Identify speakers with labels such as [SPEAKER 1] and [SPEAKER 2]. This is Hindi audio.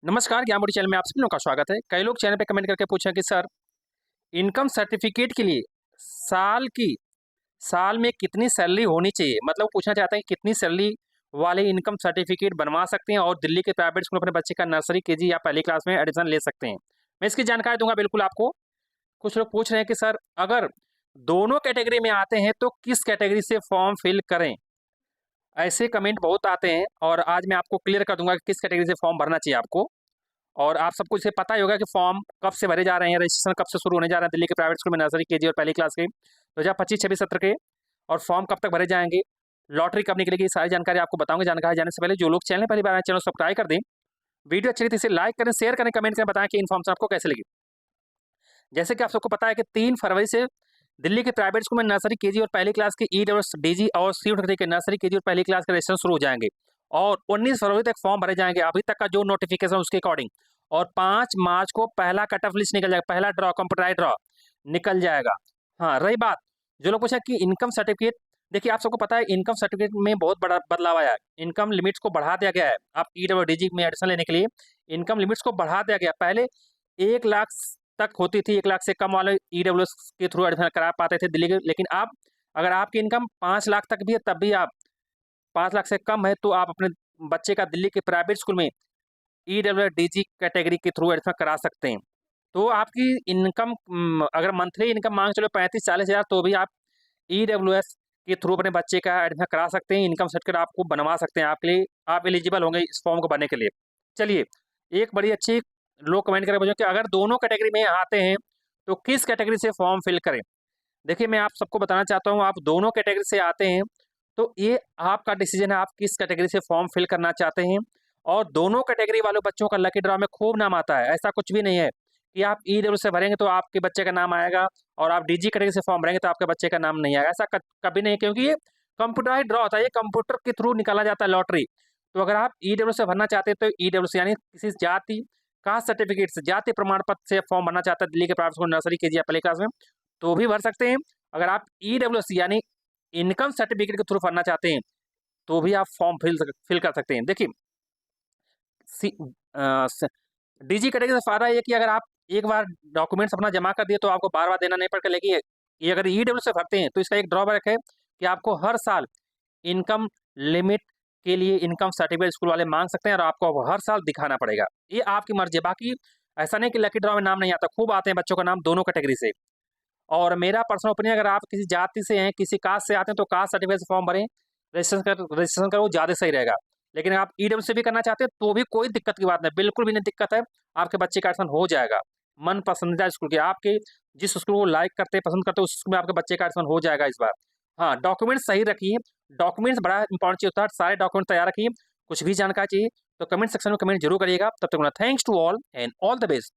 [SPEAKER 1] नमस्कार, ज्ञान बूटी चैनल में आप सभी लोगों का स्वागत है। कई लोग चैनल पे कमेंट करके पूछे कि सर इनकम सर्टिफिकेट के लिए साल में कितनी सैलरी होनी चाहिए, मतलब वो पूछना चाहते हैं कि कितनी सैलरी वाले इनकम सर्टिफिकेट बनवा सकते हैं और दिल्ली के प्राइवेट स्कूल में अपने बच्चे का नर्सरी केजी या पहली क्लास में एडमिशन ले सकते हैं। मैं इसकी जानकारी दूंगा बिल्कुल आपको। कुछ लोग पूछ रहे हैं कि सर अगर दोनों कैटेगरी में आते हैं तो किस कैटेगरी से फॉर्म फिल करें। ऐसे कमेंट बहुत आते हैं और आज मैं आपको क्लियर कर दूंगा कि किस कैटेगरी से फॉर्म भरना चाहिए आपको। और आप सबको इसे पता ही होगा कि फॉर्म कब से भरे जा रहे हैं, रजिस्ट्रेशन कब से शुरू होने जा रहे हैं दिल्ली के प्राइवेट स्कूल में नर्सरी केजी और पहली क्लास के 2025-26 सत्र के। और फॉर्म कब तक भरे जाएंगे, लॉटरी कब निकलेगी, सारी जानकारी आपको बताऊंगे। जानकारी जाने से पहले जो लोग चैनल पहली बार आए चैनल सब्सक्राइब कर दें, वीडियो अच्छी लगी तो इसे लाइक करें, शेयर करें, कमेंट करें, बताएं कि इन्फॉर्मेशन आपको कैसे लगी। जैसे कि आप सबको पता है कि 3 फरवरी से दिल्ली के प्राइवेट स्कूल में नर्सरी केजी और पहली क्लास के ईडब्ल्यूएस और सी के नर्सरी केजी और पहली क्लास के रजिस्ट्रेशन शुरू हो जाएंगे और 19 फरवरी तक फॉर्म भरे जाएंगे अभी तक का जो नोटिफिकेशन उसके अकॉर्डिंग। और 5 मार्च को पहला कट ऑफ लिस्ट निकल जाएगा, पहला ड्रॉ कंप्यूटराइज ड्रॉ निकल जाएगा। हाँ, रही बात जो लोग पूछा कि इनकम सर्टिफिकेट, देखिए आप सबको पता है इनकम सर्टिफिकेट में बहुत बड़ा बदलाव आया है। इनकम लिमिट्स को बढ़ा दिया गया है। आप ईडब्ल्यूडीजी में एडमिशन लेने के लिए इनकम लिमिट्स को बढ़ा दिया गया। पहले 1 लाख तक होती थी, 1 लाख से कम वाले ईडब्ल्यूएस के थ्रू एडमिशन करा पाते थे दिल्ली के। लेकिन अब अगर आपकी इनकम 5 लाख तक भी है तब भी आप 5 लाख से कम है तो आप अपने बच्चे का दिल्ली के प्राइवेट स्कूल में ईडब्ल्यूडीजी कैटेगरी के थ्रू एडमिशन करा सकते हैं। तो आपकी इनकम अगर मंथली इनकम मांग चलो 35-40 हज़ार तो भी आप ईडब्ल्यूएस के थ्रू अपने बच्चे का एडमिशन करा सकते हैं। इनकम सर्टिफिकेट आपको बनवा सकते हैं, आपके लिए आप एलिजिबल होंगे इस फॉर्म को भरने के लिए। चलिए, एक बड़ी अच्छी लोग कमेंट करके पूछो कि अगर दोनों कैटेगरी में आते हैं तो किस कैटेगरी से फॉर्म फिल करें। देखिए, मैं आप सबको बताना चाहता हूँ, आप दोनों कैटेगरी से आते हैं तो ये आपका डिसीजन है, आप किस कैटेगरी से फॉर्म फिल करना चाहते हैं। और दोनों कैटेगरी वाले बच्चों का लकी ड्रॉ में खूब नाम आता है। ऐसा कुछ भी नहीं है कि आप ईडब्ल्यू से भरेंगे तो आपके बच्चे का नाम आएगा और आप डीजी कैटेगरी से फॉर्म भरेंगे तो आपके बच्चे का नाम नहीं आएगा। ऐसा कभी नहीं, क्योंकि ये कंप्यूटराइज ड्रॉ होता है, ये कंप्यूटर के थ्रू निकाला जाता है लॉटरी। तो अगर आप ईडब्ल्यू से भरना चाहते हैं तो ईडब्ल्यू से यानी किसी जाति कास्ट सर्टिफिकेट से, जाति प्रमाण पत्र से फॉर्म भरना चाहते हैं दिल्ली के प्राइवेट स्कूल नर्सरी केजी या पहली क्लास में तो भी भर सकते हैं। अगर आप ईडब्ल्यूएस यानी इनकम सर्टिफिकेट के थ्रू भरना चाहते हैं तो भी आप फॉर्म फिल कर सकते हैं। देखिए, डीजी कैटेगरी से फायदा ये कि अगर आप एक बार डॉक्यूमेंट्स अपना जमा कर दिए तो आपको बार बार देना नहीं पड़ता। लेकिन ये अगर ईडब्ल्यू से भरते हैं तो इसका एक ड्रॉबैक है कि आपको हर साल इनकम लिमिट के लिए इनकम सर्टिफिकेट स्कूल वाले मांग सकते हैं और आपको हर साल दिखाना पड़ेगा। ये आपकी मर्जी है। बाकी ऐसा नहीं कि लकी ड्रॉ में नाम नहीं आता, खूब आते हैं बच्चों का नाम दोनों कैटेगरी से। और मेरा पर्सनल ओपिनियन, अगर आप किसी जाति से हैं, किसी कास्ट से आते हैं तो कास्ट सर्टिफिकेट से फॉर्म भरें, रजिस्ट्रेशन करो, ज़्यादा सही रहेगा। लेकिन आप ईडब्ल्यू से भी करना चाहते हैं तो भी कोई दिक्कत की बात नहीं, बिल्कुल भी नहीं दिक्कत है। आपके बच्चे का एडमिशन हो जाएगा मन पसंदीदा स्कूल के, आपके जिस स्कूल को लाइक करते हैं, पसंद करते हैं, उस स्कूल में आपके बच्चे का एडमिशन हो जाएगा इस बार। हाँ, डॉक्यूमेंट्स सही रखिए, डॉक्यूमेंट्स बड़ा इंपॉर्टेंट चीज़ होता है, सारे डॉक्यूमेंट तैयार रखिए। कुछ भी जानकारी चाहिए तो कमेंट सेक्शन में कमेंट जरूर करिएगा। तब तक thanks to all and all the best.